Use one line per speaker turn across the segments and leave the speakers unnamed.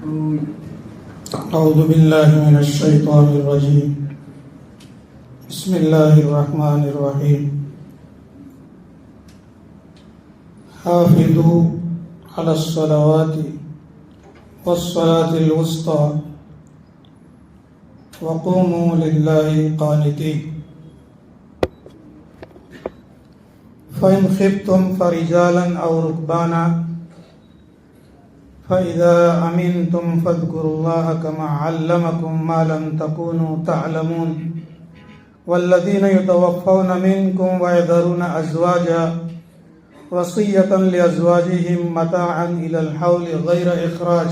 أعوذ بالله من الشيطان الرجيم بسم الله الرحمن الرحيم حافظوا على الصلوات والصلاة الوسطى وقوموا لله قانتين فإن خفتم فرجالا أو ركبانا فإذا أمنتم فاذكروا الله كما علمكم ما لم تكونوا تعلمون والذين يتوفون منكم ويذرون أزواجا وصية لأزواجهم متاعا إلى الحول غير إخراج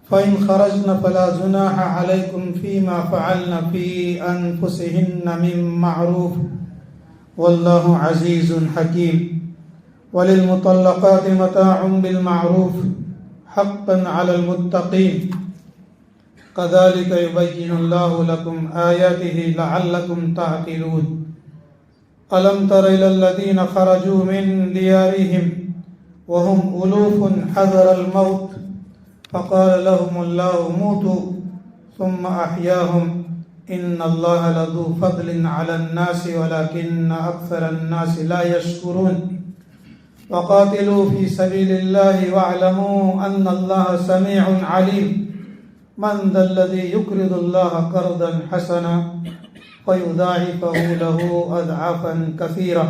فإن خرجن فلا جناح عليكم فيما فعلن في أنفسهن من معروف والله عزيز حكيم وللمطلقات متاع بالمعروف حقا على المتقين كذلك يبين الله لكم آياته لعلكم تعقلون ألم تر إلى الذين خرجوا من ديارهم وهم ألوف حذر الموت فقال لهم الله موتوا ثم أحياهم إن الله لذو فضل على الناس ولكن أكثر الناس لا يشكرون وقاتلوا في سبيل الله واعلموا أن الله سميع عليم من ذا الذي يقرض الله قرضا حسنا فيضاعفه له أضعافا كثيرة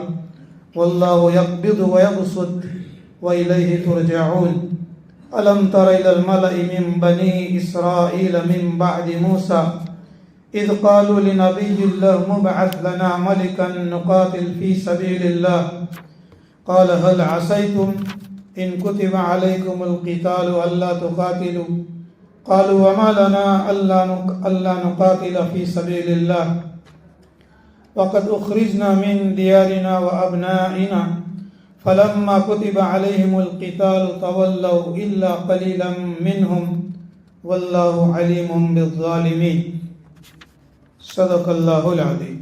والله يقبض ويبسط وإليه ترجعون ألم تر إلى الملأ من بني إسرائيل من بعد موسى إذ قالوا لنبي الله مبعث لنا ملكا نقاتل في سبيل الله قال هل عسيتم إن كتب عليكم القتال ألا تقاتلوا قالوا وما لنا ألا نقاتل في سبيل الله وقد أخرجنا من ديارنا وأبنائنا فلما كتب عليهم القتال تولوا إلا قليلا منهم والله عليم بالظالمين صدق الله العظيم.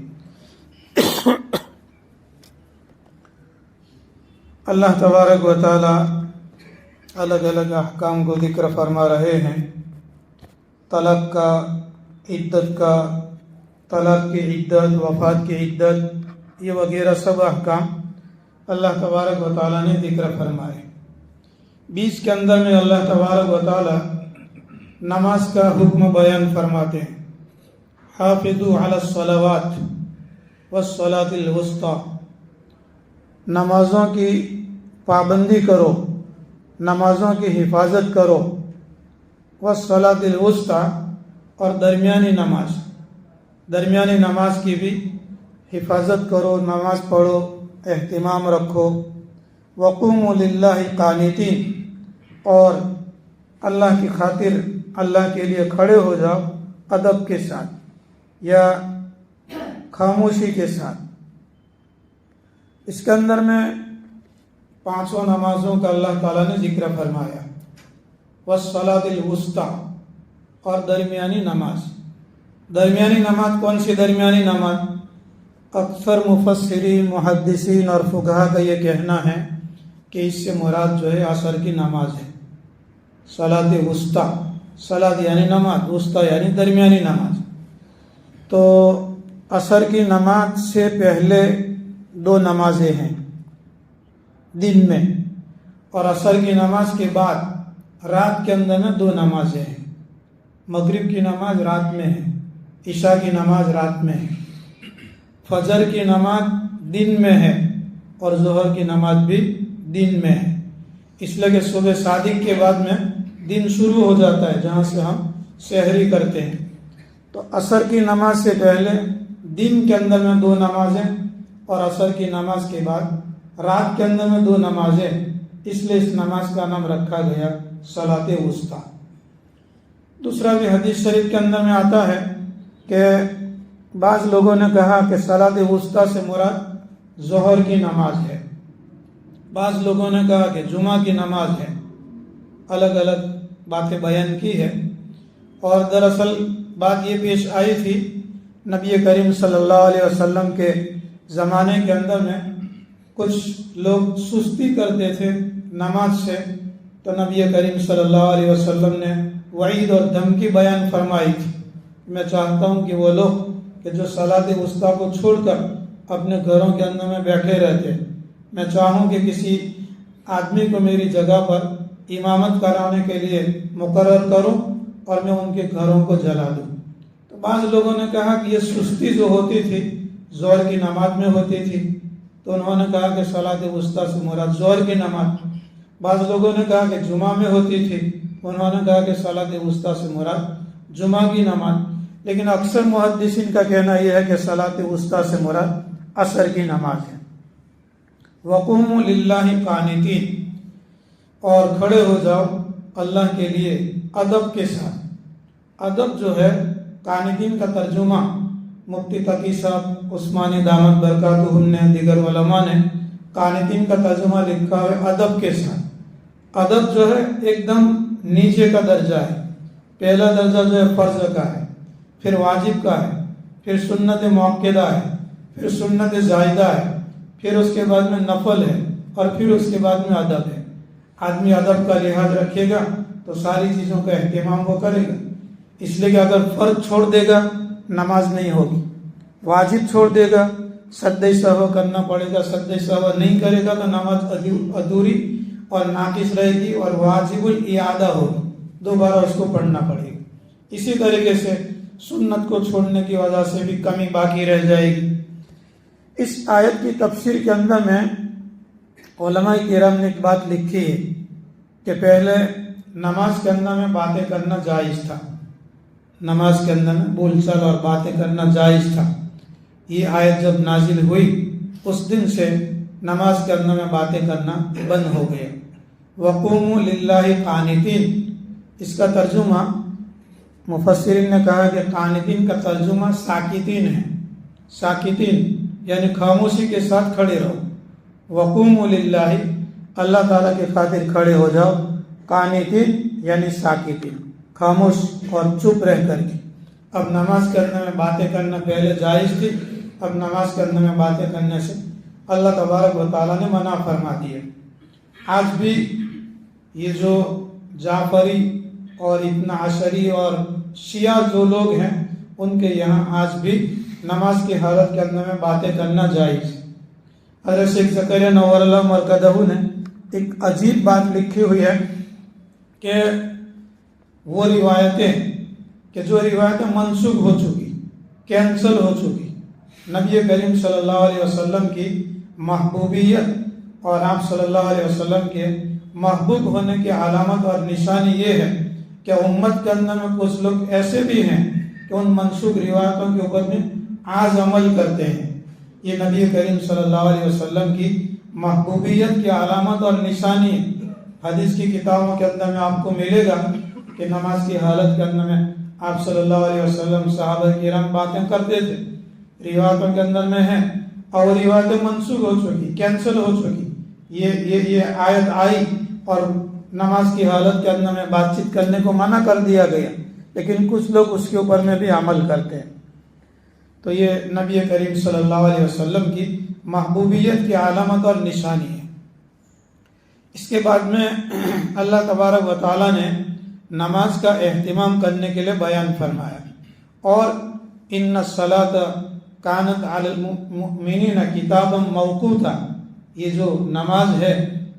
اللہ تبارک و تعالی الگ الگ احکام کو ذکر فرما رہے ہیں. طلاق کا، عدت کا، طلاق کی عدت، وفات کی عدت، یہ وغیرہ سب احکام اللہ تبارک و تعالی نے ذکر فرمائے. 20 کے اندر میں اللہ تبارک و تعالی نماز کا حکم بیان فرماتے ہیں. حافظوا علی الصلوات والصلاة الوسطى، نمازوں کی پابندی کرو، نمازوں کی حفاظت کرو. والصلاة الوسطى، اور درمیانی نماز کی بھی حفاظت کرو، نماز پڑھو، اہتمام رکھو. وقوموا للہ قانتین، اور اللہ کی خاطر اللہ کے لیے کھڑے ہو جاؤ ادب کے ساتھ یا خاموشی کے ساتھ. اس کے اندر میں 5 نمازوں کا اللہ تعالیٰ نے ذکر فرمایا. والصلاة الوسطى، اور درمیانی نماز. درمیانی نماز کون سی درمیانی نماز؟ اکثر مفسرین، محدثین اور فقہا کا یہ کہنا ہے کہ اس سے مراد جو ہے عصر کی نماز ہے. صلاۃ وسطی، صلاۃ یعنی نماز، وسطی یعنی درمیانی نماز. تو عصر کی نماز سے پہلے 2 نمازیں ہیں دن میں، اور عصر کی نماز کے بعد رات کے اندر میں 2 نمازیں ہیں. مغرب کی نماز رات میں ہے، عشاء کی نماز رات میں ہے. فجر کی نماز دن میں ہے اور ظہر کی نماز بھی دن میں ہے. اس لیے کہ صبح صادق کے بعد میں دن شروع ہو جاتا ہے جہاں سے ہم سحری کرتے ہیں. تو عصر کی نماز سے پہلے دن کے اندر میں 2 نمازیں، اور عصر کی نماز کے بعد رات کے اندر میں 2 نمازیں. اس لیے اس نماز کا نام رکھا گیا صلاۃ وسطی. دوسرا بھی حدیث شریف کے اندر میں آتا ہے کہ بعض لوگوں نے کہا کہ صلاۃ وسطی سے مراد ظہر کی نماز ہے، بعض لوگوں نے کہا کہ جمعہ کی نماز ہے. الگ الگ باتیں بیان کی ہے. اور دراصل بات یہ پیش آئی تھی نبی کریم صلی اللہ علیہ وسلم کے زمانے کے اندر میں کچھ لوگ سستی کرتے تھے نماز سے، تو نبی کریم صلی اللہ علیہ وسلم نے وعید اور دھمکی بیان فرمائی تھی. میں چاہتا ہوں کہ وہ لوگ کہ جو صلاۃ وسطیٰ کو چھوڑ کر اپنے گھروں کے اندر میں بیٹھے رہتے، میں چاہوں کہ کسی آدمی کو میری جگہ پر امامت کرانے کے لیے مقرر کروں اور میں ان کے گھروں کو جلا دوں. تو بعض لوگوں نے کہا کہ یہ سستی جو ہوتی تھی ظہر کی نماز میں ہوتی تھی، تو انہوں نے کہا کہ صلاۃ وسطیٰ سے مراد ظہر کی نماز. بعض لوگوں نے کہا کہ جمعہ میں ہوتی تھی، انہوں نے کہا کہ صلاۃ وسطیٰ سے مراد جمعہ کی نماز. لیکن اکثر محدثین کا کہنا یہ ہے کہ صلاۃ وسطیٰ سے مراد عصر کی نماز ہے. وقوموا للہ قانتین، اور کھڑے ہو جاؤ اللہ کے لیے ادب کے ساتھ. ادب جو ہے قانتین کا ترجمہ مفتی تقی صاحب عثمانی دامت برکاتہم نے، دیگر علماء نے قانتین کا ترجمہ لکھا ہے ادب کے ساتھ. ادب جو ہے ایک دم نیچے کا درجہ ہے. پہلا درجہ جو ہے فرض کا ہے، پھر واجب کا ہے، پھر سنت مؤکدہ ہے، پھر سنت زائدہ ہے، پھر اس کے بعد میں نفل ہے، اور پھر اس کے بعد میں ادب ہے. آدمی ادب کا لحاظ رکھے گا تو ساری چیزوں کا اہتمام وہ کرے گا. اس لیے کہ اگر فرض چھوڑ دے گا نماز نہیں ہوگی، واجب چھوڑ دے گا سجدہ سہو کرنا پڑے گا، سجدہ سہو نہیں کرے گا تو نماز ادھوری اور ناقص رہے گی، اور واجب الاعادہ ہوگی، دوبارہ اس کو پڑھنا پڑے گا. اسی طریقے سے سنت کو چھوڑنے کی وجہ سے بھی کمی باقی رہ جائے گی. اس آیت کی تفسیر کے اندر میں علماء کرام نے ایک بات لکھی ہے کہ پہلے نماز کے اندر میں باتیں کرنا جائز تھا، نماز کے اندر میں بول چال اور باتیں کرنا جائز تھا. یہ آیت جب نازل ہوئی اس دن سے نماز کے اندر میں باتیں کرنا بند ہو گیا. وقوموا للہ قانتین، اس کا ترجمہ مفسرین نے کہا کہ قانتین کا ترجمہ ساکتین ہے. ساکتین یعنی خاموشی کے ساتھ کھڑے رہو. وقوموا للہ، اللہ تعالیٰ کے خاطر کھڑے ہو جاؤ. قانتین یعنی ساکتین، خاموش اور چپ رہ کر کے. اب نماز کے اندر میں باتیں کرنا پہلے جائز تھی، اب نماز کے اندر میں باتیں کرنے سے اللہ تبارک و تعالیٰ نے منع فرما دیا. آج بھی یہ جو جعفری اور ابن عشری اور شیعہ جو لوگ ہیں ان کے یہاں آج بھی نماز کی حالت کے اندر میں باتیں کرنا جائز. حضرت شیخ زکریا نور اللہ مرکزہ نے ایک عجیب بات لکھی ہوئی ہے کہ وہ روایتیں کہ جو روایتیں منسوخ ہو چکی، کینسل ہو چکی، نبی کریم صلی اللہ علیہ وسلم کی محبوبیت اور آپ صلی اللہ علیہ وسلم کے محبوب ہونے کی علامت اور نشانی یہ ہے کہ امت کے اندر میں کچھ لوگ ایسے بھی ہیں کہ ان منسوخ روایتوں کے اوپر میں آج عمل کرتے ہیں. یہ نبی کریم صلی اللہ علیہ وسلم کی محبوبیت کی علامت اور نشانی ہے. حدیث کی کتابوں کے اندر میں آپ کو ملے گا کہ نماز کی حالت کے اندر میں آپ صلی اللہ علیہ وسلم صحابہ کرام باتیں کرتے تھے، روایتوں کے اندر میں ہیں، اور روایتیں منسوخ ہو چکی، کینسل ہو چکی. یہ آیت آئی اور نماز کی حالت کے اندر میں بات چیت کرنے کو منع کر دیا گیا، لیکن کچھ لوگ اس کے اوپر میں بھی عمل کرتے ہیں. تو یہ نبی کریم صلی اللہ علیہ وسلم کی محبوبیت کی علامت اور نشانی ہے. اس کے بعد میں اللہ تبارک و تعالیٰ نے نماز کا اہتمام کرنے کے لیے بیان فرمایا، اور ان الصلاۃ کانت علی المؤمنین کتابا موقوتا. یہ جو نماز ہے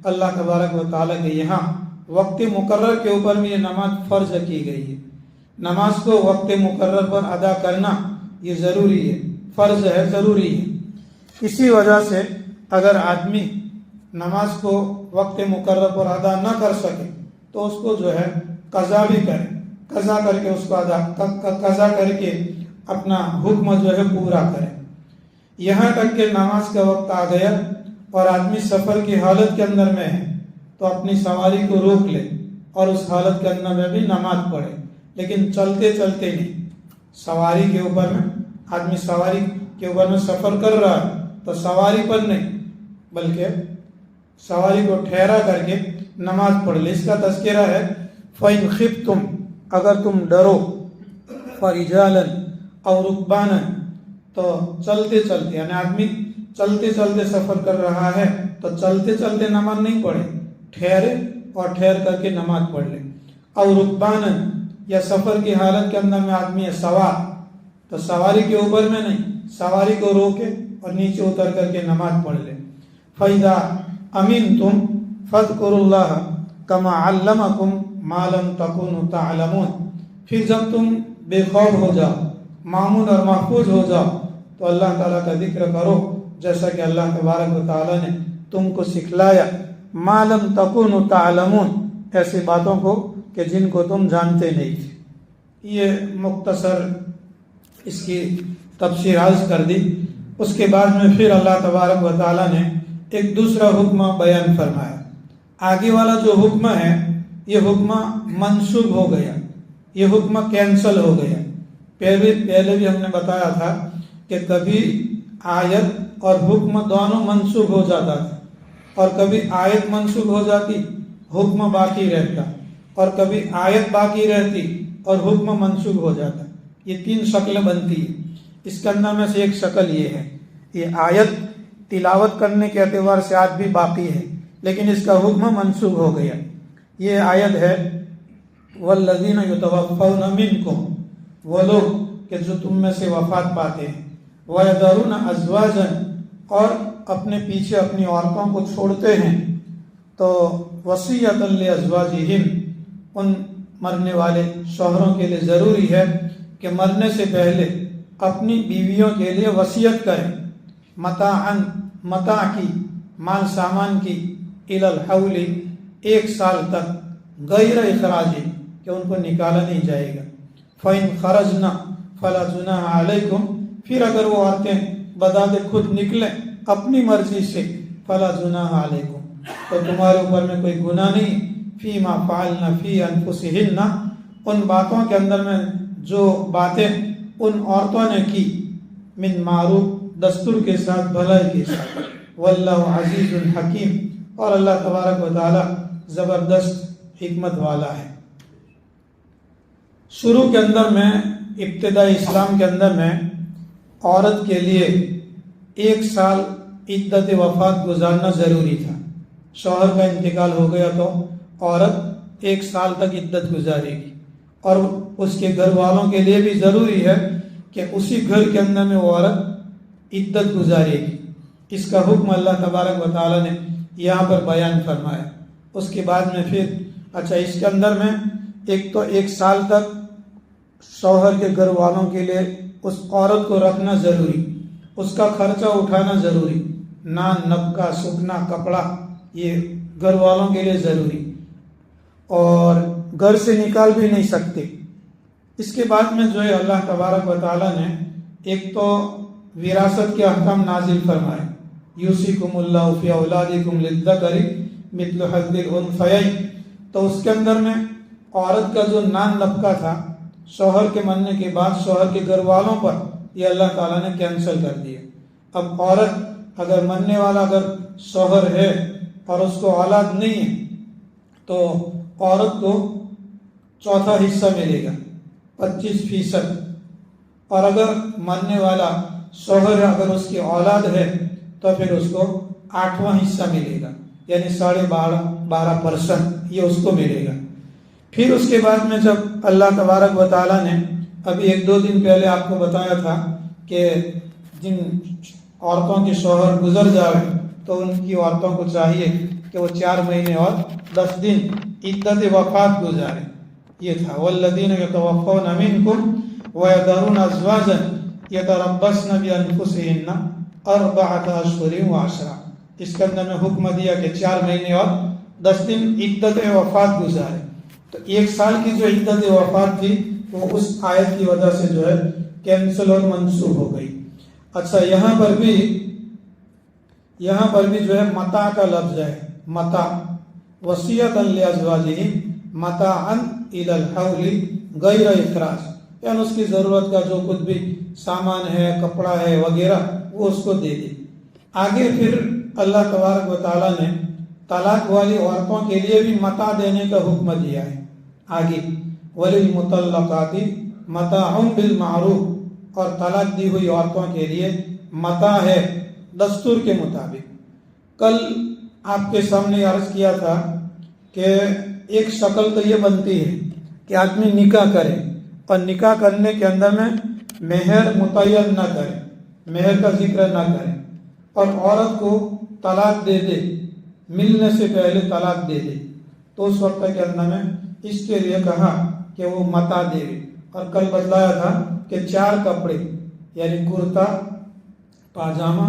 اللہ تبارک و تعالیٰ کے یہاں وقت مقرر کے اوپر میں یہ نماز فرض کی گئی ہے. نماز کو وقت مقرر پر ادا کرنا یہ ضروری ہے، فرض ہے، ضروری ہے. اسی وجہ سے اگر آدمی نماز کو وقت مقرر پر ادا نہ کر سکے تو اس کو جو ہے قضا بھی کرے، قضا کر کے اس کو قضا کر کے اپنا حکم جو ہے پورا کرے. یہاں تک کہ نماز کا وقت آ گیا اور آدمی سفر کی حالت کے اندر میں ہے تو اپنی سواری کو روک لے اور اس حالت کے اندر میں بھی نماز پڑھے، لیکن چلتے چلتے نہیں. سواری کے اوپر میں آدمی سواری کے اوپر میں سفر کر رہا ہے تو سواری پر نہیں بلکہ سواری کو ٹھہرا کر کے نماز پڑھ لے. اس کا تذکرہ ہے فَإِنْ خِفْتُمْ، اگر تم ڈرو، فَرِجَالًا أَوْ رُكْبَانًا، تو چلتے چلتے، یعنی آدمی چلتے چلتے سفر کر رہا ہے تو چلتے چلتے نماز نہیں پڑھے، ٹھہرے اور ٹھہر کر کے نماز پڑھ لے. اور رکبان یا سفر کی حالت کے اندر میں آدمی ہے سوار، تو سواری کے اوپر میں نہیں، سواری کو روکے اور نیچے اتر کر کے نماز پڑھ لے. فَإِذَا أَمِنْتُمْ فَاذْكُرُوا اللَّهَ كَمَا عَلَّمَكُمْ مَا لَمْ تَكُونُوا تَعْلَمُونَ. پھر جب تم بے خوف ہو جاؤ، مامون اور محفوظ ہو جاؤ، تو اللہ تعالیٰ کا ذکر کرو جیسا کہ اللہ تبارک و تعالیٰ نے تم کو سکھلایا. مَا لَمْ تَكُونُوا تَعْلَمُونَ، ایسی باتوں کو کہ جن کو تم جانتے نہیں تھے. یہ مختصر اس کی تفسیر عرض کر دی. اس کے بعد میں پھر اللہ تبارک و تعالیٰ نے ایک دوسرا حکم بیان فرمایا. آگے والا جو حکم ہے یہ حکم منسوخ ہو گیا، یہ حکم کینسل ہو گیا. پہلے بھی ہم نے بتایا تھا کہ کبھی آیت اور حکم دونوں منسوخ ہو جاتا تھا، اور کبھی آیت منسوخ ہو جاتی حکم باقی رہتا، اور کبھی آیت باقی رہتی اور حکم منسوخ ہو جاتا. یہ تین شکلیں بنتی ہیں. اس کے اندر میں سے ایک شکل یہ ہے، یہ آیت تلاوت کرنے کے اعتبار سے آج بھی باقی ہے لیکن اس کا حکم منسوخ ہو گیا. یہ آیت ہے وَالَّذِينَ يُتَوَفَّوْنَ مِنْكُمْ، وہ لوگ کہ جو تم میں سے وفات پاتے ہیں، وَيَذَرُونَ أَزْوَاجًا، اور اپنے پیچھے اپنی عورتوں کو چھوڑتے ہیں. تو وصیۃ لِأَزْوَاجِهِمْ، ان مرنے والے شوہروں کے لیے ضروری ہے کہ مرنے سے پہلے اپنی بیویوں کے لیے وصیت کریں. متاعن، متاع کی، مال سامان کی، الی الحول، 1 سال تک، غیر اخراج، کہ ان کو نکالا نہیں جائے گا. فَإِنْ خَرَجْنَا فَلَا جُنَاحَ عَلَيْكُمْ، پھر اگر وہ عورتیں بذات خود نکلیں اپنی مرضی سے، فَلَا جُنَاحَ عَلَيْكُمْ، تو تمہارے اوپر میں کوئی گناہ نہیں. فِي مَا فَعَلْنَا فِي أَنفُسِهِنَّ، ان باتوں کے اندر میں جو باتیں ان عورتوں نے کی، من معروف، دستور کے ساتھ، بھلائی کے ساتھ. واللہ عزیز الحکیم، اور اللہ تبارک و تعالی زبردست حکمت والا ہے. شروع کے اندر میں، ابتدائی اسلام کے اندر میں، عورت کے لیے 1 سال عدت وفات گزارنا ضروری تھا. شوہر کا انتقال ہو گیا تو عورت 1 سال تک عدت گزارے گی، اور اس کے گھر والوں کے لیے بھی ضروری ہے کہ اسی گھر کے اندر میں وہ عورت عدت گزارے گی. اس کا حکم اللہ تبارک و تعالی نے یہاں پر بیان فرمایا. اس کے بعد میں پھر اس کے اندر میں ایک تو 1 سال تک شوہر کے گھر والوں کے لیے اس عورت کو رکھنا ضروری، اس کا خرچہ اٹھانا ضروری، نان، نفقہ، سکنا، کپڑا، یہ گھر والوں کے لیے ضروری، اور گھر سے نکال بھی نہیں سکتے. اس کے بعد میں جو ہے اللہ تبارک و تعالیٰ نے ایک تو وراثت کے احکام نازل فرمائے. یوصیکم اللہ فی اولادکم للذکر مثل حظ الانثیین. تو اس کے اندر میں عورت کا جو نان نفقہ تھا شوہر کے مرنے کے بعد شوہر کے گھر والوں پر، یہ اللہ تعالیٰ نے کینسل کر دیا. اب عورت اگر مرنے والا اگر شوہر ہے اور اس کو اولاد نہیں ہے تو عورت کو 4تھا حصہ ملے گا، 25%. اور اگر مرنے والا شوہر اگر اس کی اولاد ہے تو پھر اس کو 8واں حصہ ملے گا، یعنی 12.5% یہ اس کو ملے گا. پھر اس کے بعد میں جب اللہ تبارک و تعالیٰ نے ابھی 1-2 دن پہلے آپ کو بتایا تھا کہ جن عورتوں کے شوہر گزر جائے تو ان کی عورتوں کو چاہیے کہ وہ 4 مہینے اور 10 دن عدت وفات گزارے. یہ تھا والذین یتوفون منکم ویذرون ازواجا یتربصن بانفسہن 4 اشہر و10. اس کے اندر میں حکم دیا کہ 4 مہینے اور 10 دن عدت وفات گزارے. تو 1 سال کی جو عدت وفات تھی وہ اس آیت کی وجہ سے جو ہے کینسل اور منسوخ ہو گئی. اچھا، یہاں پر بھی جو ہے متاع کا لفظ ہے. متاع وصیۃ لازواجہم متاعا الی الحول غیر اخراج، یعنی اس کی ضرورت کا جو کچھ بھی سامان ہے، کپڑا ہے وغیرہ، وہ اس کو دے دے. آگے پھر اللہ تبارک و تعالیٰ نے طلاق والی عورتوں کے لیے بھی متاع دینے کا حکم دیا ہے. آگے وللمطلقات متاع بالمعروف، اور طلاق دی ہوئی عورتوں کے لیے متاع ہے دستور کے مطابق. کل آپ کے سامنے عرض کیا تھا کہ ایک شکل تو یہ بنتی ہے کہ آدمی نکاح کرے اور نکاح کرنے کے اندر میں مہر متعین نہ کرے، مہر کا ذکر نہ کرے، اور عورت کو طلاق دے دے، ملنے سے پہلے طلاق دے دے، تو اس وقت کے اندر میں اس کے لیے کہا کہ وہ متا دے، اور کل بتلایا تھا کہ 4 کپڑے یعنی کرتا، پاجامہ،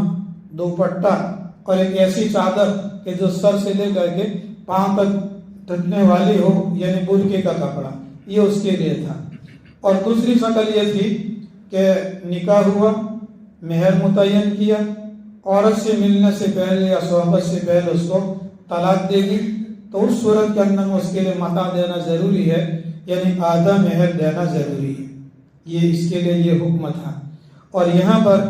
دوپٹہ اور ایک ایسی چادر کہ جو سر سے لے کر کے پاؤں تک ڈھکنے والی ہو، یعنی برقعے کا کپڑا، یہ اس کے لیے تھا۔ اور دوسری شکل یہ تھی کہ نکاح ہوا، مہر متعین کیا، عورت سے ملنے سے پہلے یا صحبت سے پہلے اس کو طلاق دے گی، تو اس صورت کے اندر میں اس کے لیے متا دینا ضروری ہے، یعنی آدھا مہر دینا ضروری ہے۔ یہ اس کے لیے یہ حکم تھا۔ اور یہاں پر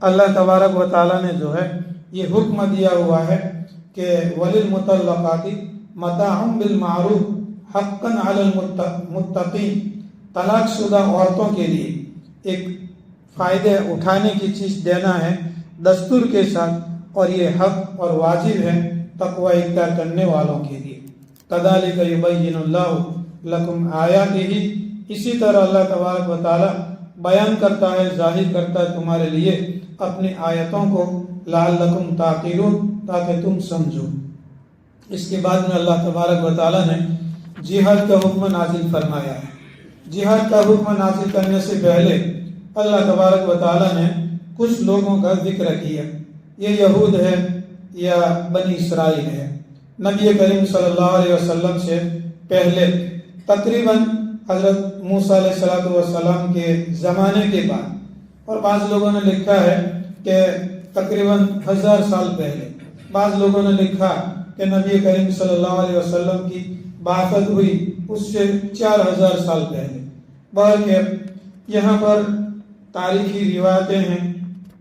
اللہ تبارک و تعالیٰ نے جو ہے یہ حکم دیا ہوا ہے کہ وَلِلْمُطَلَّقَاتِ مَتَاعٌ بِالْمَعْرُوفِ حَقًّا عَلَى الْمُتَّقِينَ، طلاق شدہ عورتوں کے لیے ایک فائدے اٹھانے کی چیز دینا ہے دستور کے ساتھ، اور یہ حق اور واجب ہے تقوی اختیار کرنے والوں کے لیے۔ كَذَلِكَ يُبَيِّنُ اللَّهُ لَكُمْ آيَاتِهِ، اسی طرح اللہ تبارک و تعالیٰ بیان کرتا ہے، ظاہر کرتا ہے تمہارے لیے اپنی آیتوں کو، لعلکم تعقلون، تاکہ تم سمجھو۔ اس کے بعد میں اللہ تبارک و تعالیٰ نے جہاد کا حکم نازل فرمایا ہے۔ جہاد کا حکم نازل کرنے سے پہلے اللہ تبارک و تعالیٰ نے کچھ لوگوں کا ذکر کیا، یہ یہود ہے یا بنی اسرائیل ہے۔ نبی کریم صلی اللہ علیہ وسلم سے پہلے تقریباً حضرت موسیٰ علیہ السلام کے زمانے کے بعد، اور بعض لوگوں نے لکھا ہے کہ تقریباً 1000 سال پہلے، بعض لوگوں نے لکھا کہ نبی کریم صلی اللہ علیہ وسلم کی بعثت ہوئی اس سے 4000 سال پہلے۔ بلکہ یہاں پر تاریخی روایتیں ہیں،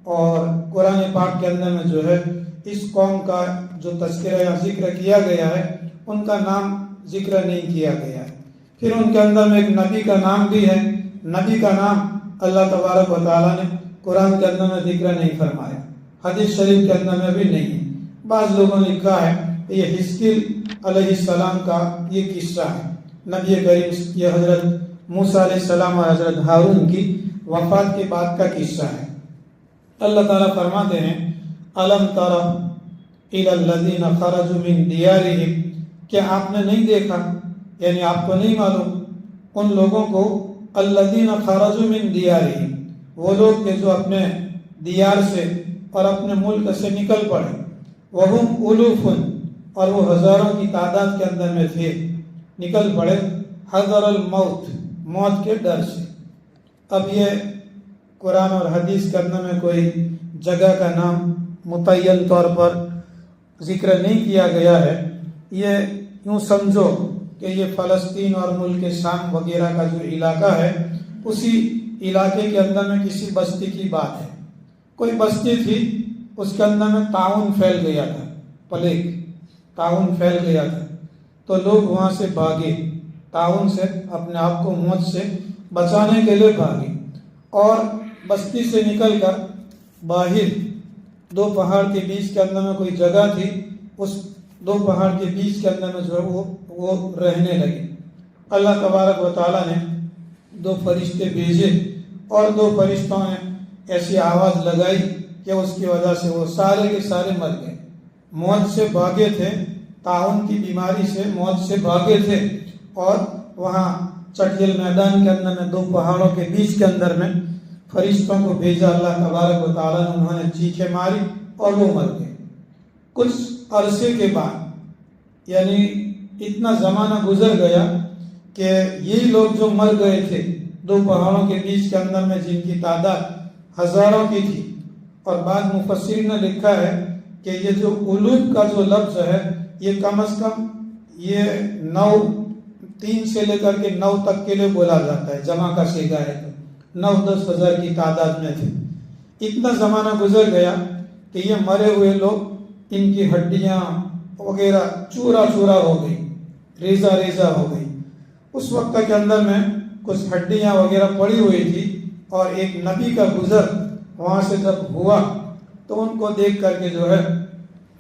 اور قرآن پاک کے اندر میں جو ہے اس قوم کا جو تذکرہ یا ذکر کیا گیا ہے ان کا نام ذکر نہیں کیا گیا ہے۔ پھر ان کے اندر میں ایک نبی کا نام بھی ہے، نبی کا نام اللہ تبارک و تعالیٰ نے قرآن کے اندر میں ذکر نہیں فرمایا، حدیث شریف کے اندر میں بھی نہیں ہے۔ بعض لوگوں نے لکھا ہے کہ یہ حزقیل علیہ السلام کا یہ قصہ ہے، نبی کریم یہ حضرت موسیٰ علیہ السلام اور حضرت ہارون کی وفات کے بعد کا قصہ ہے۔ اللہ تعالیٰ فرماتے ہیں الم تر الی الذین خرجوا من دیارہم، کیا آپ نے نہیں دیکھا، یعنی آپ کو نہیں معلوم ان لوگوں کو، الذین خرجوا من دیارہم، وہ لوگ کہ جو اپنے دیار سے اور اپنے ملک سے نکل پڑے، وہم الوف، اور وہ ہزاروں کی تعداد کے اندر میں تھے، نکل پڑے، حذر الموت، موت کے ڈر سے۔ اب یہ قرآن اور حدیث کے اندر میں کوئی جگہ کا نام متعین طور پر ذکر نہیں کیا گیا ہے، یہ یوں سمجھو کہ یہ فلسطین اور ملک شام وغیرہ کا جو علاقہ ہے اسی علاقے کے اندر میں کسی بستی کی بات ہے۔ کوئی بستی تھی، اس کے اندر میں طاعون پھیل گیا تھا، پلیگ، طاعون پھیل گیا تھا، تو لوگ وہاں سے بھاگے، طاعون سے اپنے آپ کو موت سے بچانے کے لیے بھاگے، اور بستی سے نکل کر باہر 2 پہاڑ کے بیچ کے اندر میں کوئی جگہ تھی، اس 2 پہاڑ کے بیچ کے اندر میں جو ہے وہ رہنے لگے۔ اللہ تبارک و تعالیٰ نے 2 فرشتے بھیجے، اور 2 فرشتوں نے ایسی آواز لگائی کہ اس کی وجہ سے وہ سارے کے سارے مر گئے۔ موت سے بھاگے تھے، طاعون کی بیماری سے موت سے بھاگے تھے، اور وہاں چٹیل میدان کے اندر میں 2 پہاڑوں کے بیچ کے اندر میں فرشتوں کو بھیجا اللہ تبارک و تعالیٰ نے، انہوں نے چیخیں ماری اور وہ مر گئے۔ کچھ عرصے کے بعد، یعنی اتنا زمانہ گزر گیا کہ یہی لوگ جو مر گئے تھے 2 پہاڑوں کے بیچ کے اندر میں، جن کی تعداد ہزاروں کی تھی، اور بعض مفسرین نے لکھا ہے کہ یہ جو الوف کا جو لفظ ہے یہ کم از کم یہ 3 سے لے کر کے 9 تک کے لیے بولا جاتا ہے، جمع کا صیغہ ہے، 9-10 ہزار کی تعداد میں تھے۔ اتنا زمانہ گزر گیا کہ یہ مرے ہوئے لوگ، ان کی ہڈیاں وغیرہ چورا چورا ہو گئی، ریزہ ریزہ ہو گئی۔ اس وقت کے اندر میں کچھ ہڈیاں وغیرہ پڑی ہوئی تھی، اور ایک نبی کا گزر وہاں سے جب ہوا تو ان کو دیکھ کر کے جو ہے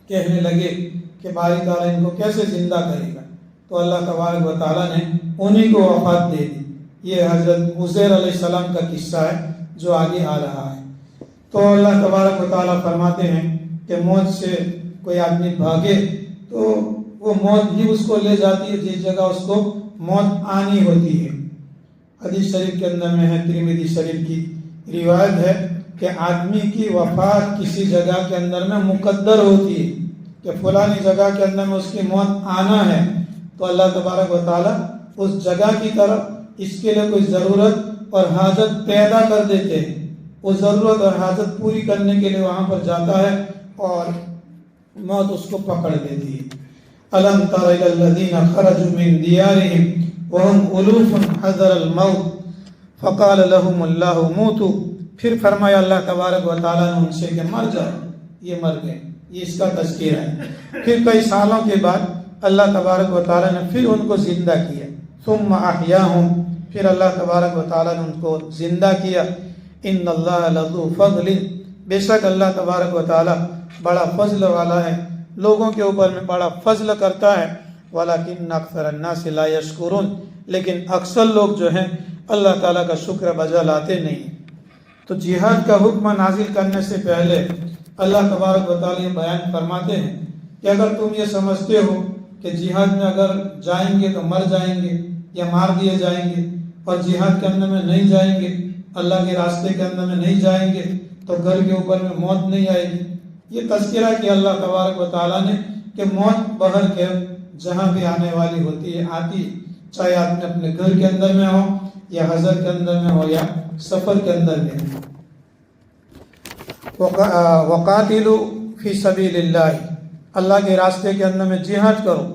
کہنے لگے کہ باری تعالیٰ ان کو کیسے زندہ کرے گا۔ تو اللہ تبارک و تعالیٰ نے انہی کو وفات دے دی۔ یہ حضرت عزیر علیہ السلام کا قصہ ہے جو آگے آ رہا ہے۔ تو اللہ تبارک و تعالیٰ فرماتے ہیں کہ موت سے کوئی آدمی بھاگے تو وہ موت ہی اس کو لے جاتی ہے جس جگہ اس کو موت آنی ہوتی ہے۔ حدیث شریف کے اندر میں ہے، ترمذی شریف کی روایت ہے کہ آدمی کی وفات کسی جگہ کے اندر میں مقدر ہوتی ہے کہ فلانی جگہ کے اندر میں اس کی موت آنا ہے، تو اللہ تبارک و تعالیٰ اس جگہ کی طرف اس کے لیے کوئی ضرورت اور حاجت پیدا کر دیتے ہیں۔ وہ ضرورت اور حاجت پوری کرنے کے لیے وہاں پر جاتا ہے اور موت اس کو پکڑ لیتی ہے۔ أَلَمْ تَرَ إِلَى الَّذِينَ خَرَجُوا مِنْ دِيَارِهِمْ وَهُمْ أُلُوفٌ حَذَرَ الْمَوْتِ فَقَالَ لَهُمُ اللَّهُ مُوتُوا، پھر فرمایا اللہ تبارک و تعالیٰ نے ان سے کہ مر جاؤ، یہ مر گئے، یہ اس کا تذکرہ ہے۔ پھر کئی سالوں کے بعد اللہ تبارک و تعالیٰ نے پھر ان کو زندہ کیا، ثم احیاہم، پھر اللہ تبارک و تعالیٰ نے ان کو زندہ کیا۔ ان اللہ لذو فضل، بے شک اللہ تبارک و تعالیٰ بڑا فضل والا ہے، لوگوں کے اوپر میں بڑا فضل کرتا ہے۔ ولیکن اکثر الناس لا یشکرون، لیکن اکثر لوگ جو ہیں اللہ تعالیٰ کا شکر بجا لاتے نہیں۔ تو جہاد کا حکم نازل کرنے سے پہلے اللہ تبارک و تعالیٰ یہ بیان فرماتے ہیں کہ اگر تم یہ سمجھتے ہو کہ جہاد میں اگر جائیں گے تو مر جائیں گے یا مار دیے جائیں گے، اور جہاد کے اندر میں نہیں جائیں گے، اللہ کے راستے کے اندر میں نہیں جائیں گے تو گھر کے اوپر میں موت نہیں آئے گی، یہ تذکرہ کیا اللہ تبارک و تعالیٰ نے کہ موت بہر کے جہاں بھی آنے والی ہوتی ہے، آتی، چاہے آدمی اپنے گھر کے اندر میں ہو یا حضر کے اندر میں ہو یا سفر کے اندر میں ہو۔ وقاتلوا فی سبیل اللہ، اللہ کے راستے کے اندر میں جہاد کرو۔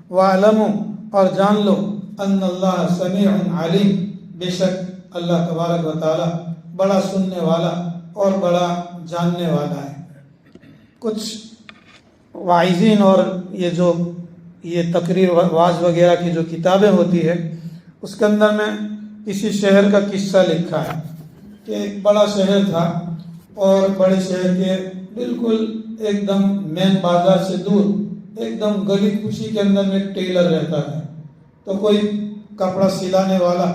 وَاعْلَمُوا، اور جان لو، ان اللہ سمیع علیم، بے شک اللہ تبارک و تعالیٰ بڑا سننے والا اور بڑا جاننے والا ہے۔ کچھ واعظین اور یہ تقریر واعظ وغیرہ کی جو کتابیں ہوتی ہے اس کے اندر میں کسی شہر کا قصہ لکھا ہے کہ ایک بڑا شہر تھا اور بڑے شہر کے بالکل ایک دم مین بازار سے دور ایک دم گلی کوچی کے اندر میں ایک ٹیلر رہتا ہے۔ تو کوئی کپڑا سلانے والا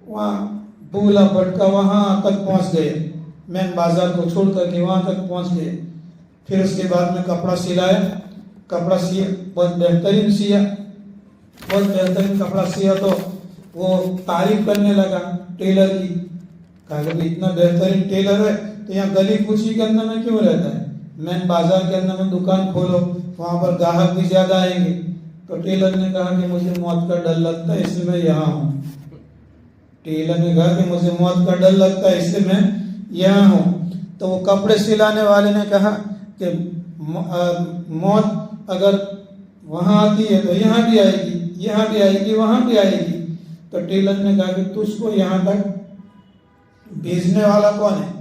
وہاں بھولا بھٹکا وہاں تک پہنچ گئے، مین بازار کو چھوڑ کر کے وہاں تک پہنچ گئے۔ پھر اس کے بعد میں کپڑا سلایا، کپڑا سیا، بہت بہترین سیا، بہت بہترین کپڑا سیا تو وہ تعریف کرنے لگا ٹیلر کی، کہا کہ اتنا بہترین ٹیلر ہے تو یہاں گلی کوچی کے اندر میں کیوں رہتا ہے، مین بازار کے اندر میں دکان کھولو، وہاں پر گاہک بھی زیادہ آئیں گے۔ تو ٹیلر نے کہا کہ مجھے موت کا ڈر لگتا ہے اس لیے میں یہاں ہوں۔ ٹیلر نے کہا کہ مجھے موت کا ڈر لگتا ہے اس لیے میں یہاں ہوں۔ تو وہ کپڑے سلانے والے نے کہا کہ موت اگر وہاں آتی ہے تو یہاں بھی آئے گی، یہاں بھی آئے گی، وہاں بھی آئے گی۔ تو ٹیلر نے کہا کہ تجھ کو یہاں تک بھیجنے والا کون ہے،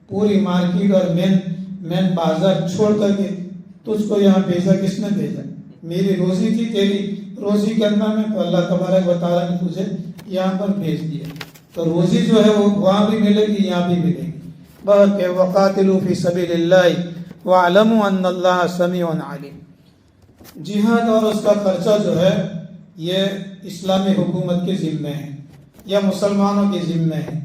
پوری مارکیٹ اور مین بازار چھوڑ کر کے تجھ کو یہاں بھیجا، کس نے بھیجا؟ میری روزی تھی، تیری روزی کے اندر میں، تو اللہ تبارک و تعالیٰ نے تجھے یہاں پر بھیج دیا۔ تو روزی جو ہے وہ وہاں بھی ملے گی، یہاں بھی ملے گی۔ بہت کہ وقاتلوا فی سبیل اللہ وَاعْلَمُوا أَنَّ اللَّهَ سَمِيعٌ عَلِيمٌ۔ جہاد اور اس کا خرچہ جو ہے یہ اسلامی حکومت کے ذمے ہے یا مسلمانوں کے ذمے ہے۔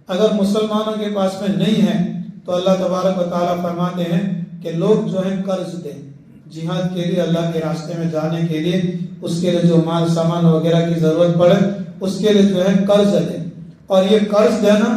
اگر مسلمانوں کے پاس میں نہیں ہے تو اللہ تبارک و تعالیٰ فرماتے ہیں کہ لوگ جو ہے قرض دیں، جہاد کے لیے، اللہ کے راستے میں جانے کے لیے، اس کے لیے جو مال سامان وغیرہ کی ضرورت پڑے اس کے لیے جو ہے قرض دیں۔ اور یہ قرض دینا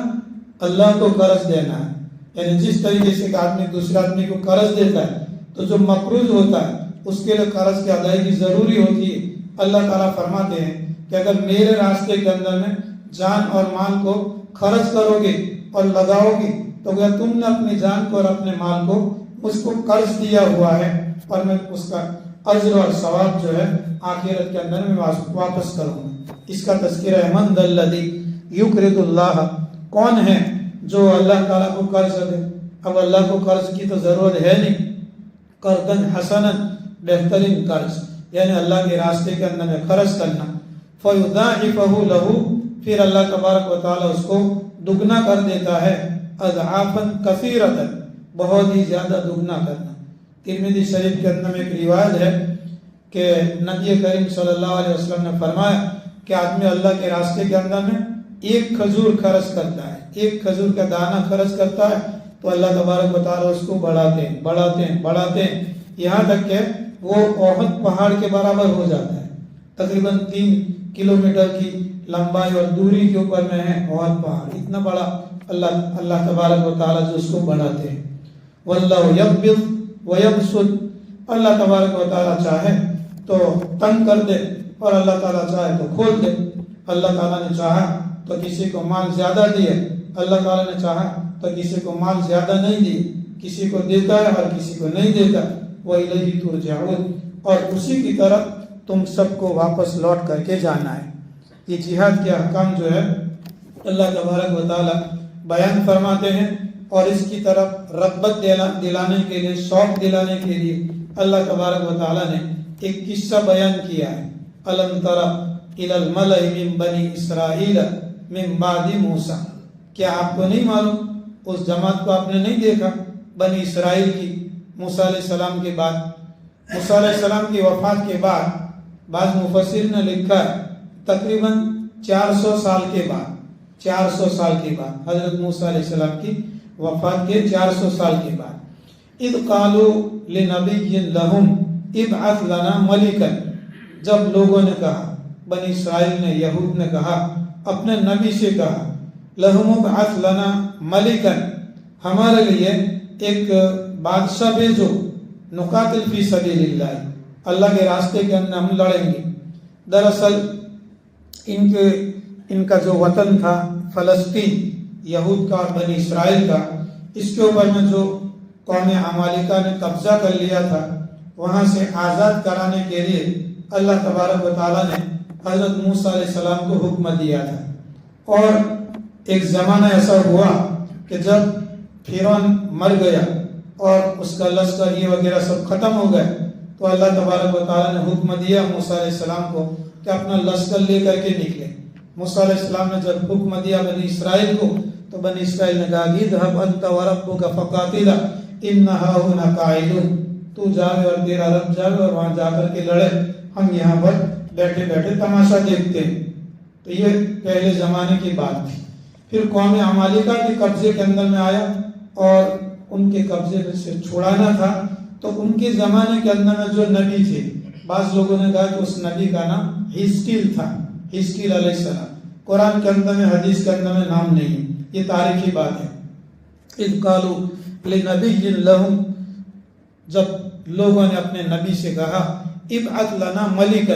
اللہ کو قرض دینا ہے، یعنی جس طریقے سے کہ آدمی دوسرے آدمی کو قرض دیتا ہے تو جو مقروض ہوتا ہے اس کے لیے قرض کی ادائیگی ضروری ہوتی ہے۔ اللہ تعالیٰ فرماتے ہیں کہ اگر میرے راستے کے اندر میں جان اور مال کو خرچ کرو گے اور لگاؤ گے تو اگر تم نے اپنی جان کو اور اپنے مال کو اس کو قرض دیا ہوا ہے اور میں اس کا اجر اور ثواب جو ہے آخرت کے اندر میں واپس کروں گا۔ اس کا تذکرہ ہے، من ذا الذی یقرض اللہ، کون ہے جو اللہ تعالیٰ کو قرض دے؟ اب اللہ کو قرض کی تو ضرورت ہے نہیں، قرضاً حسنا، بہترین قرض، یعنی اللہ کے راستے کے اندر میں خرچ کرنا۔ فَيُضَاعِفَهُ لَهُ، پھر اللہ تبارک و تعالیٰ اس کو دگنا کر دیتا ہے، اضعافاً کثیرۃ، بہت ہی زیادہ دگنا کرنا۔ ترمذی شریف کے اندر میں ایک روایت ہے کہ نبی کریم صلی اللہ علیہ وسلم نے فرمایا کہ آدمی اللہ کے راستے کے اندر میں ایک کھجور خرچ کرتا ہے، ایک کھجور کا دانہ خرچ کرتا ہے تو اللہ تبارک و تعالیٰ اس کو بڑھاتے ہیں یہاں تک کہ وہ احد پہاڑ کے برابر ہو جاتا ہے۔ تقریباً 3 کلومیٹر کی لمبائی اور دوری کے اوپر میں ہے احد پہاڑ، اتنا بڑا اللہ تبارک و تعالیٰ جو اس کو بڑھاتے ہیں۔ واللہ یقبض ویبسط، اللہ تبارک و تعالیٰ چاہے تو تنگ کر دے اور اللہ تعالیٰ چاہے تو کھول دے۔ اللہ تعالیٰ نے چاہا تو کسی کو مال زیادہ دیے، اللہ تعالیٰ نے چاہا تو کسی کو مال زیادہ نہیں دیے، کسی کو دیتا ہے اور کسی کو نہیں دیتا۔ وَإِلَيْهِ تُرْجَعُونَ، اور اسی کی طرف تم سب کو واپس لوٹ کر کے جانا ہے۔ یہ جہاد کے احکام جو ہے اللہ تبارک و تعالیٰ بیان فرماتے ہیں، اور اس کی طرف رغبت دلانے کے لیے، شوق دلانے کے لیے اللہ تبارک و تعالیٰ نے ایک قصہ بیان کیا ہے۔ أَلَمْ تَرَ إِلَى الْمَلَإِ مِنْ بَنِي إِسْرَائِيلَ مِنْ بَعْدِ مُوسَىٰ، کیا آپ کو نہیں معلوم، اس جماعت کو آپ نے نہیں دیکھا بنی اسرائیل کی موسیٰ علیہ السلام کے بعد، موسیٰ علیہ السلام کی وفات کے بعد، بعض مفسرین نے لکھا ہے تقریباً 400 سال کے بعد، 400 سال کے بعد، حضرت موسیٰ علیہ السلام کی وفات کے 400 سال کے بعد، اذ قالوا لنبی لہم ابعث لنا ملکا، جب لوگوں نے کہا، بنی اسرائیل نے، یہود نے کہا اپنے نبی سے کہا، لہم ابعث لنا ملکا، ہمارے لیے ایک بادشاہ بھیجو، نقاتل فی سبیل اللہ، اللہ کے راستے کے اندر ہم لڑیں گے۔ دراصل ان کا جو وطن تھا فلسطین، یہود کا اور بنی اسرائیل کا، اس کے اوپر میں جو قوم عمالقہ نے قبضہ کر لیا تھا، وہاں سے آزاد کرانے کے لیے اللہ تبارک و تعالیٰ نے حضرت موسیٰ علیہ السلام کو حکم دیا تھا۔ اور ایک زمانہ ایسا ہوا کہ جب فرعون مر گیا اور اس کا لشکر یہ وغیرہ سب ختم ہو گئے، تو اللہ تبارک و تعالیٰ نے حکم دیا موسیٰ علیہ السلام کو کہ اپنا لشکر لے کر کے نکلے۔ موسیٰ علیہ السلام نے جب حکم دیا بنی اسرائیل کو، تو بنی اسرائیل نے کہا اذهب انت وربك فقاتلا انها هنا قاعدون، تو جاوے اور تیرا رب جاوے اور وہاں جا کر کے لڑے، ہم یہاں پر بیٹھے بیٹھے تماشا دیکھتے ہیں۔ تو یہ پہلے زمانے کی بات تھی۔ پھر قوم عمالقہ کے قبضے کے اندر میں آیا اور ان کے قبضے سے چھڑانا تھا، تو ان کے زمانے کے اندر میں جو نبی تھے، بعض لوگوں نے کہا کہ اس نبی کا نام ہزقیل تھا، ہزقیل علیہ السلام، قرآن کے اندر میں، حدیث کے اندر میں نام نہیں ہے، یہ تاریخی بات ہے۔ اذ قالوا لنبی لہم، جب لوگوں نے اپنے نبی سے کہا ابعث لنا ملکا،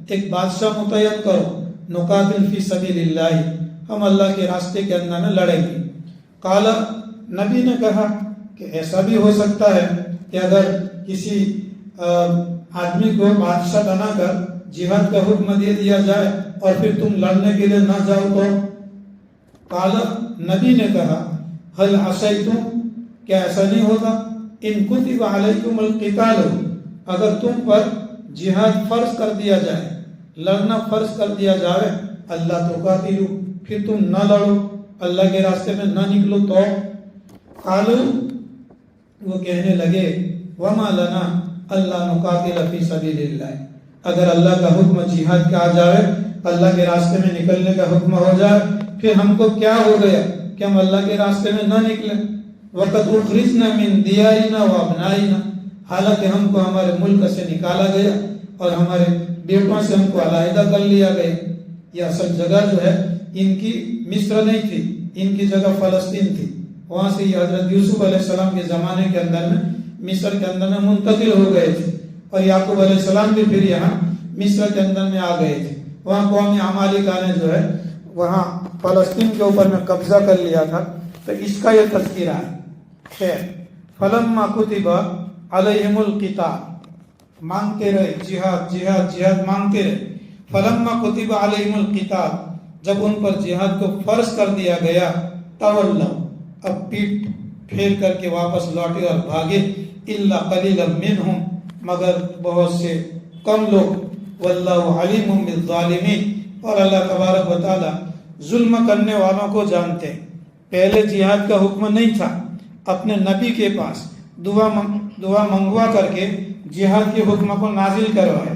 ایک بادشاہ متعین کرو، نقاتل فی سبیل اللہ، ہم اللہ کے راستے کے اندر میں لڑیں گے۔ قال، نبی نے کہا کہ ایسا بھی ہو سکتا ہے کہ اگر کسی آدمی کو بادشاہ بنا کر جہاد کا حکم دے دیا جائے اور پھر تم لڑنے کے لیے نہ جاؤ تو؟ قال، نبی نے کہا هل عصیتم، کیا ایسا نہیں ہوگا، ان کتب علیکم القتال، اگر تم پر جہاد فرض کر دیا جائے، لڑنا فرض کر دیا جائے، اللہ تو قاتلو، پھر تم نہ لڑو، اللہ کے راستے میں نہ نکلو تو؟ قالوا، وہ کہنے لگے وما لنا اللہ نقاتل فی سبیل اللہ، اگر اللہ کا حکم جہاد کا آ جائے، اللہ کے راستے میں نکلنے کا حکم ہو جائے، پھر ہم کو کیا ہو گیا کہ ہم اللہ کے راستے میں نہ نکلیں؟ وقد اخرجنا من دیارنا وابنائنا، حالانکہ ہم کو ہمارے ملک سے نکالا گیا اور ہمارے بیٹوں سے ہم کو علیحدہ کر لیا گیا۔ یہ اصل جگہ جو ہے ان کی مصر نہیں تھی، ان کی جگہ فلسطین تھی، وہاں سے یہ حضرت یوسف علیہ السلام کے زمانے کے اندر میں مصر کے اندر میں منتقل ہو گئے تھے، اور یعقوب علیہ السلام بھی پھر یہاں مصر کے اندر میں آ گئے تھے۔ وہاں قوم عمالقہ نے جو ہے وہاں فلسطین کے اوپر میں قبضہ کر لیا تھا، تو اس کا یہ تذکرہ ہے۔ خیر، فلما کتب علیہم القتال، مانگتے رہے جہاد جہاد جہاد مانگتے رہے۔ فلما کتب علیہم القتال، جب ان پر جہاد کو فرض کر دیا گیا، تولوا، اب پیٹ پھیر کر کے واپس لوٹے اور بھاگے، الا قلیلا منہم، مگر بہت سے کم لوگ، واللہ علیم بالظالمین، اور اللہ تبارک و تعالی ظلم کرنے والوں کو جانتے ہیں۔ پہلے جہاد کا حکم نہیں تھا، اپنے نبی کے پاس دعا منگوا کر کے جہاد کے حکم کو نازل کروائے،